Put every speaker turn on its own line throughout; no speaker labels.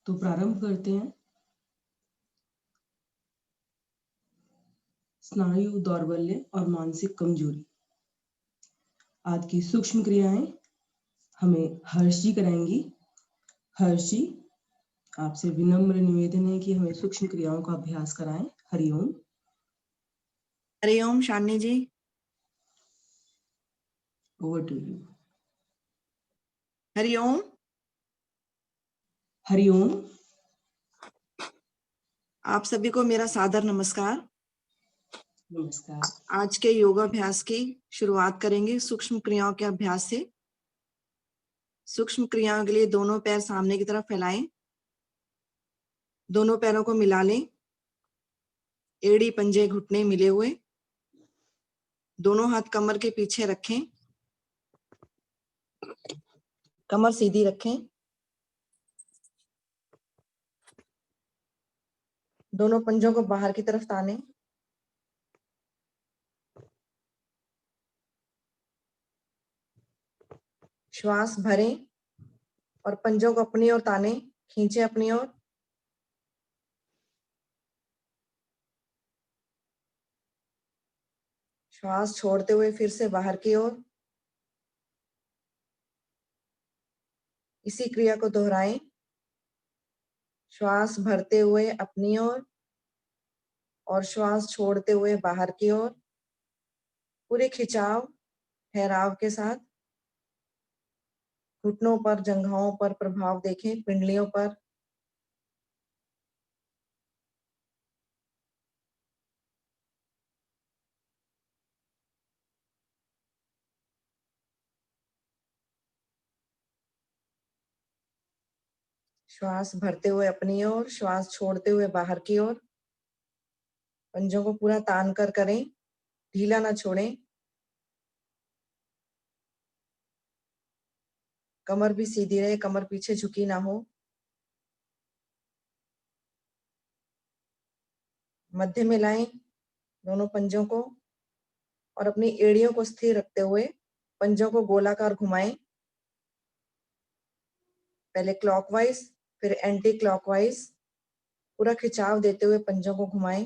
तो प्रारंभ करते हैं। स्नायु दौर्बल्य और मानसिक कमजोरी। आज की सूक्ष्म क्रियाएं हमें हर्ष जी कराएंगी। हर्ष जी, आपसे विनम्र निवेदन है कि हमें सूक्ष्म क्रियाओं का अभ्यास कराएं। Hariom.
Hariom Shalini ji.
Over to you.
Hariom.
Hariom.
आप सभी को मेरा सादर नमस्कार।
नमस्कार।
आज के योगाभ्यास की शुरुआत करेंगे सूक्ष्म क्रियाओं के अभ्यास से। सूक्ष्म क्रियाओं के लिए दोनों पैर सामने की तरफ फैलाएं, दोनों पैरों को मिला लें, एड़ी पंजे घुटने मिले हुए, दोनों हाथ कमर के पीछे रखें, कमर सीधी रखें, दोनों पंजों को बाहर की तरफ तानें, श्वास भरें और पंजों को अपनी ओर तानें, खींचे अपनी ओर। श्वास छोड़ते हुए फिर से बाहर की ओर। इसी क्रिया को दोहराएं। श्वास भरते हुए अपनी ओर और श्वास छोड़ते हुए बाहर की ओर, पूरे खिंचाव ठहराव के साथ। घुटनों पर, जंघाओं पर प्रभाव देखें, पिंडलियों पर। श्वास भरते हुए अपनी ओर, श्वास छोड़ते हुए बाहर की ओर। पंजों को पूरा तान कर करें, ढीला ना छोड़ें। कमर भी सीधी रहे, कमर पीछे झुकी ना हो। मध्य में लाएं दोनों पंजों को और अपनी एड़ियों को स्थिर रखते हुए पंजों को गोलाकार घुमाएं। पहले क्लॉकवाइज, फिर एंटी क्लॉकवाइज। पूरा खिंचाव देते हुए पंजों को घुमाएं।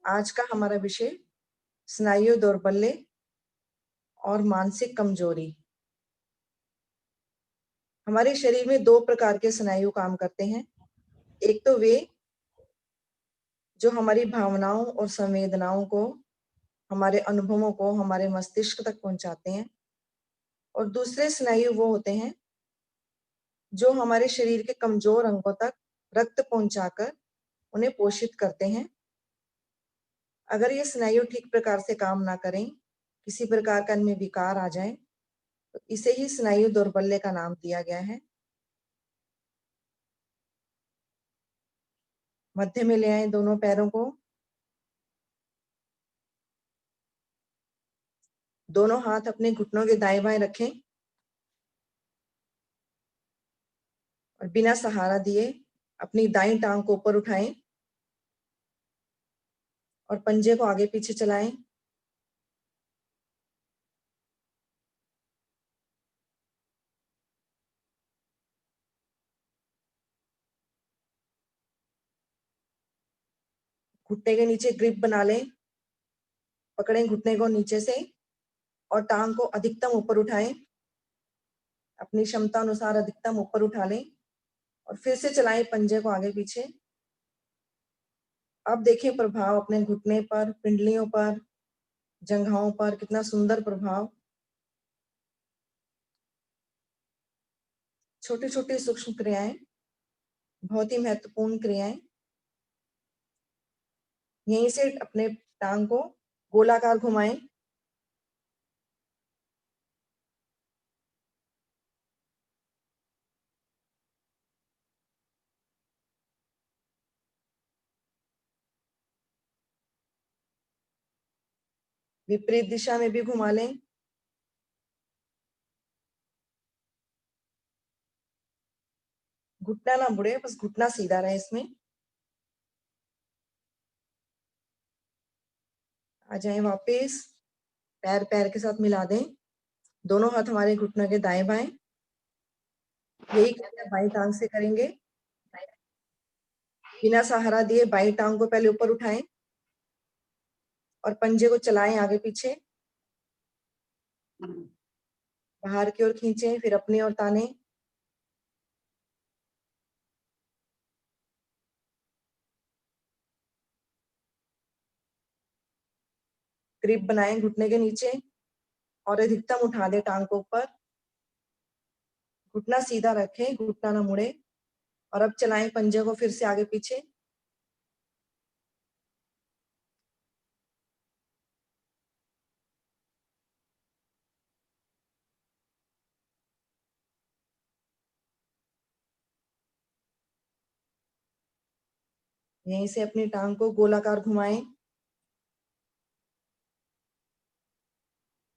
आज का हमारा विषय स्नायु दौर्बल्य और मानसिक कमजोरी। हमारे शरीर में दो प्रकार के स्नायु काम करते हैं। एक तो वे जो हमारी भावनाओं और संवेदनाओं को, हमारे अनुभवों को हमारे मस्तिष्क तक पहुंचाते हैं, और दूसरे स्नायु वो होते हैं जो हमारे शरीर के कमजोर अंगों तक रक्त पहुंचाकर उन्हें पोषित करते हैं। अगर ये स्नायु ठीक प्रकार से काम ना करें, किसी प्रकार का इनमें विकार आ जाए, तो इसे ही स्नायु दौर्बल्य का नाम दिया गया है। मध्य में ले आए दोनों पैरों को, दोनों हाथ अपने घुटनों के दाएं बाएं रखें और बिना सहारा दिए अपनी दाईं टांग को ऊपर उठाएं और पंजे को आगे पीछे चलाएं। घुटने के नीचे ग्रिप बना लें, पकड़ें घुटने को नीचे से और टांग को अधिकतम ऊपर उठाएं। अपनी क्षमता अनुसार अधिकतम ऊपर उठा लें और फिर से चलाएं पंजे को आगे पीछे। अब देखें प्रभाव अपने घुटने पर, पिंडलियों पर, जंघाओं पर, कितना सुंदर प्रभाव। छोटी छोटी सूक्ष्म क्रियाएं, बहुत ही महत्वपूर्ण क्रियाएं। यहीं से अपने टांग को गोलाकार घुमाएं। विपरीत दिशा में भी घुमा लें। घुटना ना मुड़े, बस घुटना सीधा रहे इसमें। आ जाएं वापस, पैर पैर के साथ मिला दें। दोनों हाथ हमारे घुटनों के दाएं बाएं। यही क्रिया बाईं टांग से करेंगे। बिना सहारा दिए बाईं टांग को पहले ऊपर उठाएं और पंजे को चलाएं आगे पीछे, बाहर की ओर खींचें, फिर अपनी ओर ताने। ग्रिप बनाएं घुटने के नीचे और अधिकतम उठा दें टांग को ऊपर। घुटना सीधा रखें, घुटना ना मुड़े। और अब चलाएं पंजे को फिर से आगे पीछे। यहीं से अपनी टांग को गोलाकार घुमाएं,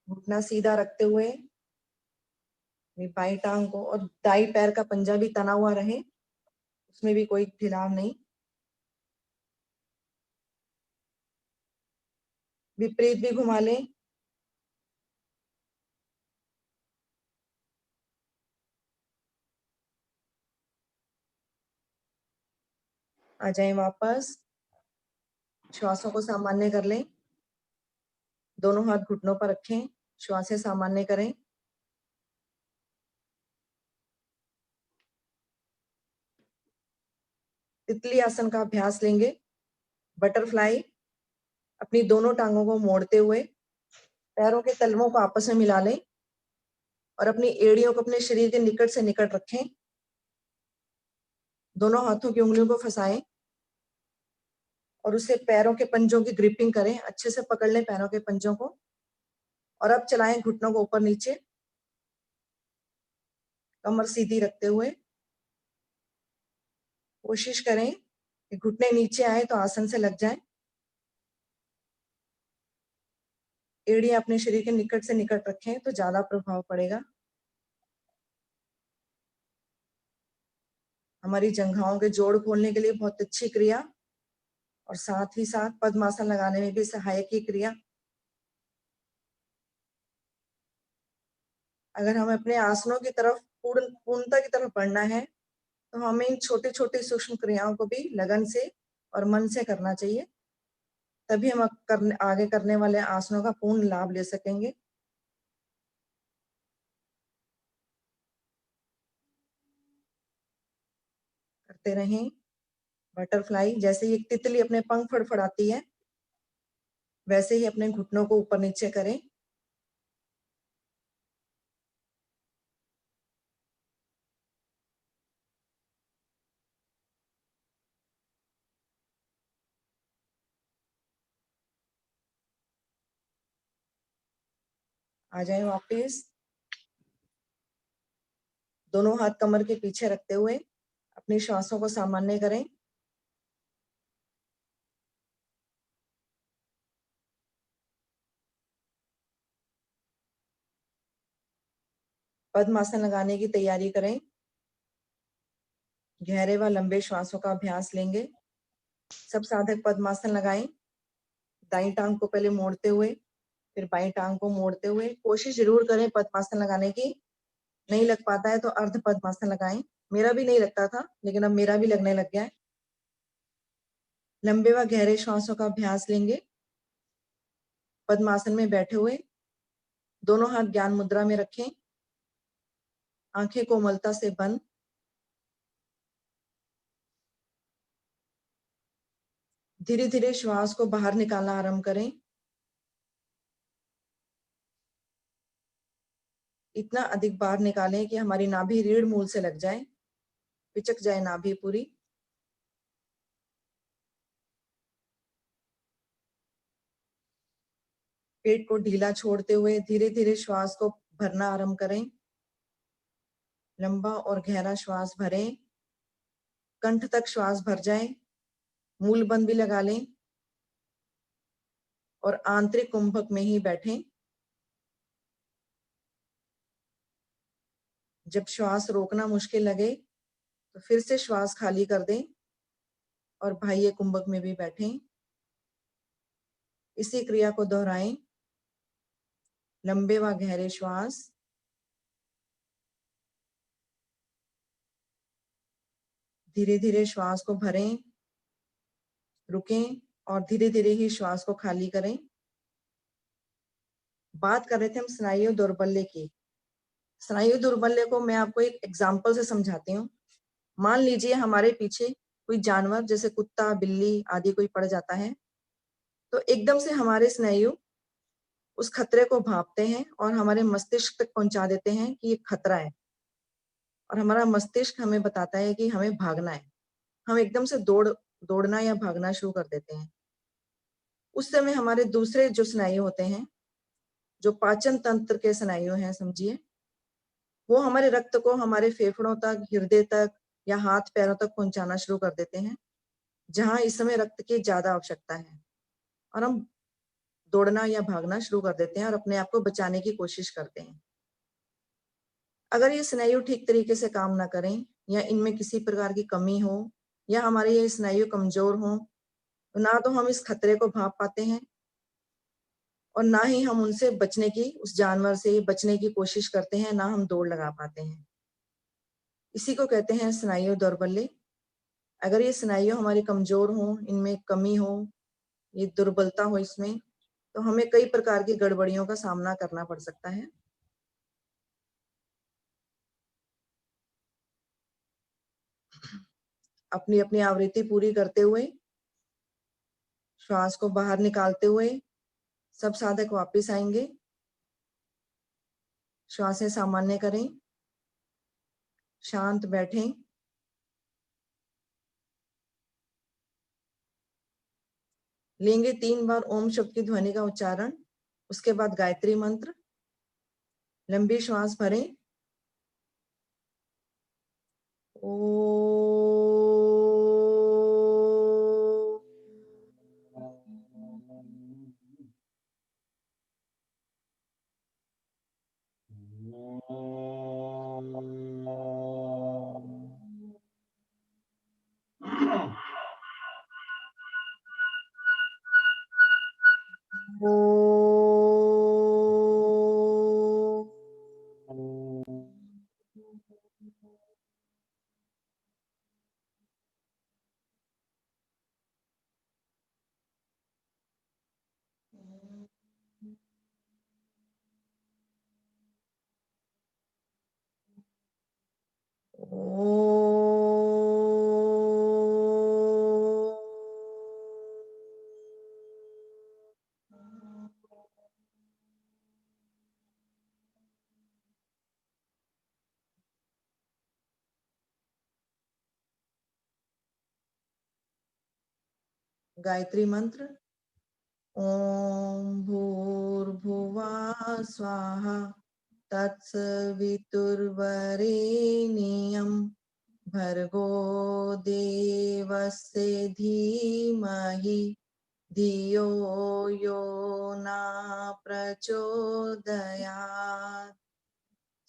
घुटना सीधा रखते हुए। बाई टांग को और दाई पैर का पंजा भी तना हुआ रहे, उसमें भी कोई ढिलाव नहीं। विपरीत भी घुमा लें। आ जाएं वापस, श्वासों को सामान्य कर लें। दोनों हाथ घुटनों पर रखें, श्वासें सामान्य करें। तितली आसन का अभ्यास लेंगे। बटरफ्लाई। अपनी दोनों टांगों को मोड़ते हुए पैरों के तलवों को आपस में मिला लें और अपनी एड़ियों को अपने शरीर के निकट से निकट रखें। दोनों हाथों की उंगलियों को फंसाएं और उससे पैरों के पंजों की ग्रिपिंग करें, अच्छे से पकड़ लें पैरों के पंजों को। और अब चलाएं घुटनों को ऊपर नीचे, कमर सीधी रखते हुए। कोशिश करें कि घुटने नीचे आए तो आसन से लग जाए। एड़ियां अपने शरीर के निकट से निकट रखें तो ज्यादा प्रभाव पड़ेगा। हमारी जंघाओं के जोड़ खोलने के लिए बहुत अच्छी क्रिया और साथ ही साथ पद्मासन लगाने में भी सहायक की क्रिया। अगर हमें अपने आसनों की तरफ पूर्णता की तरफ बढ़ना है तो हमें इन छोटे छोटे सूक्ष्म क्रियाओं को भी लगन से और मन से करना चाहिए, तभी हम आगे करने वाले आसनों का पूर्ण लाभ ले सकेंगे। करते रहें बटरफ्लाई। जैसे ही एक तितली अपने पंख फड़फड़ाती है वैसे ही अपने घुटनों को ऊपर नीचे करें। आ जाए वापस, दोनों हाथ कमर के पीछे रखते हुए अपनी श्वासों को सामान्य करें। पद्मासन लगाने की तैयारी करें। गहरे व लंबे श्वासों का अभ्यास लेंगे। सब साधक पद्मासन लगाएं। दाईं टांग को पहले मोड़ते हुए फिर बाईं टांग को मोड़ते हुए। कोशिश जरूर करें पद्मासन लगाने की। नहीं लग पाता है तो अर्ध पद्मासन लगाएं। मेरा भी नहीं लगता था लेकिन अब मेरा भी लगने लग गया है। लंबे व गहरे श्वासों का अभ्यास लेंगे। पद्मासन में बैठे हुए दोनों हाथ ज्ञान मुद्रा में रखें, आंखें कोमलता से बंद। धीरे धीरे श्वास को बाहर निकालना आरंभ करें। इतना अधिक बाहर निकालें कि हमारी नाभि रीढ़ मूल से लग जाए, पिचक जाए नाभि पूरी। पेट को ढीला छोड़ते हुए धीरे धीरे श्वास को भरना आरंभ करें। लंबा और गहरा श्वास भरें, कंठ तक श्वास भर जाए। मूल बंद भी लगा लें और आंतरिक कुंभक में ही बैठें। जब श्वास रोकना मुश्किल लगे तो फिर से श्वास खाली कर दें और बाह्य कुंभक में भी बैठें। इसी क्रिया को दोहराएं। लंबे व गहरे श्वास, धीरे धीरे श्वास को भरें, रुकें और धीरे धीरे ही श्वास को खाली करें। बात कर रहे थे हम स्नायु दौर्बल्य की। स्नायु दौर्बल्य को मैं आपको एक एग्जाम्पल से समझाती हूँ। मान लीजिए हमारे पीछे कोई जानवर जैसे कुत्ता, बिल्ली आदि कोई पड़ जाता है, तो एकदम से हमारे स्नायु उस खतरे को भांपते हैं और हमारे मस्तिष्क तक पहुंचा देते हैं कि ये खतरा है, और हमारा मस्तिष्क हमें बताता है कि हमें भागना है। हम एकदम से दौड़ना या भागना शुरू कर देते हैं। उस समय हमारे दूसरे जो स्नायु होते हैं, जो पाचन तंत्र के स्नायु हैं समझिए, वो हमारे रक्त को हमारे फेफड़ों तक, हृदय तक या हाथ पैरों तक पहुंचाना शुरू कर देते हैं, जहां इस समय रक्त की ज्यादा आवश्यकता है, और हम दौड़ना या भागना शुरू कर देते हैं और अपने आप को बचाने की कोशिश करते हैं। अगर ये स्नायु ठीक तरीके से काम ना करें या इनमें किसी प्रकार की कमी हो या हमारे ये स्नायु कमजोर हो, तो ना तो हम इस खतरे को भांप पाते हैं और ना ही हम उनसे बचने की, उस जानवर से बचने की कोशिश करते हैं, ना हम दौड़ लगा पाते हैं। इसी को कहते हैं स्नायु दौर्बल्य। अगर ये स्नायु हमारी कमजोर हो, इनमें कमी हो, ये दुर्बलता हो इसमें, तो हमें कई प्रकार की गड़बड़ियों का सामना करना पड़ सकता है। अपनी अपनी आवृत्ति पूरी करते हुए, श्वास को बाहर निकालते हुए सब साधक वापस आएंगे। श्वासें सामान्य करें, शांत बैठें, लेंगे 3 बार ओम शब्द की ध्वनि का उच्चारण, उसके बाद गायत्री मंत्र। लंबी श्वास भरें, गायत्री मंत्र। ओम भूर्भुवः स्वाहा तत्सवितुर्वरेण्यं भर्गो देवस्य धीमहि धियो यो न प्रचोदयात्।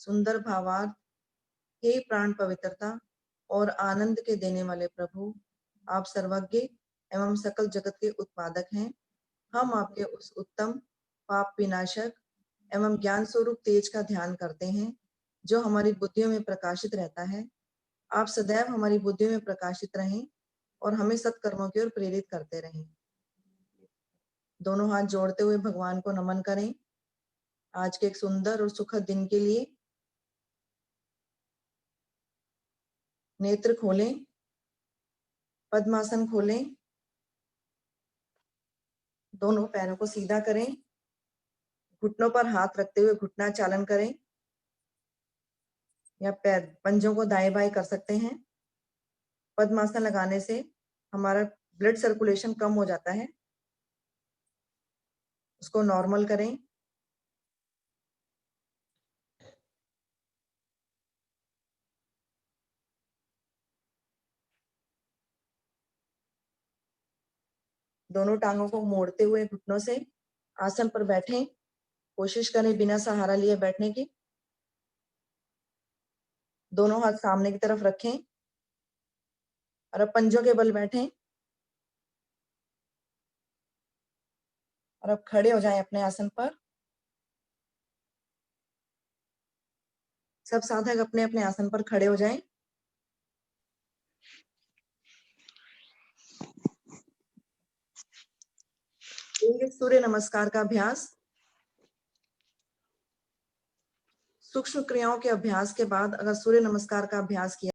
सुंदर भावार्थ। हे प्राण पवित्रता और आनंद के देने वाले प्रभु, आप सर्वज्ञ एवं सकल जगत के उत्पादक हैं। हम आपके उस उत्तम पाप विनाशक एवं ज्ञान स्वरूप तेज का ध्यान करते हैं, जो हमारी बुद्धियों में प्रकाशित रहता है। आप सदैव हमारी बुद्धियों में प्रकाशित रहें और हमें सत्कर्मों की ओर प्रेरित करते रहें। दोनों हाथ जोड़ते हुए भगवान को नमन करें आज के एक सुंदर और सुखद दिन के लिए। नेत्र खोलें, पद्मासन खोलें, दोनों पैरों को सीधा करें, घुटनों पर हाथ रखते हुए घुटना चालन करें या पैर पंजों को दाएं बाएं कर सकते हैं। पद्मासन लगाने से हमारा ब्लड सर्कुलेशन कम हो जाता है, उसको नॉर्मल करें। दोनों टांगों को मोड़ते हुए घुटनों से आसन पर बैठें। कोशिश करें बिना सहारा लिए बैठने की। दोनों हाथ सामने की तरफ रखें और अब पंजों के बल बैठें और अब खड़े हो जाएं अपने आसन पर। सब साधक अपने अपने आसन पर खड़े हो जाएं। सूर्य नमस्कार का अभ्यास। सूक्ष्म क्रियाओं के अभ्यास के बाद अगर सूर्य नमस्कार का अभ्यास किया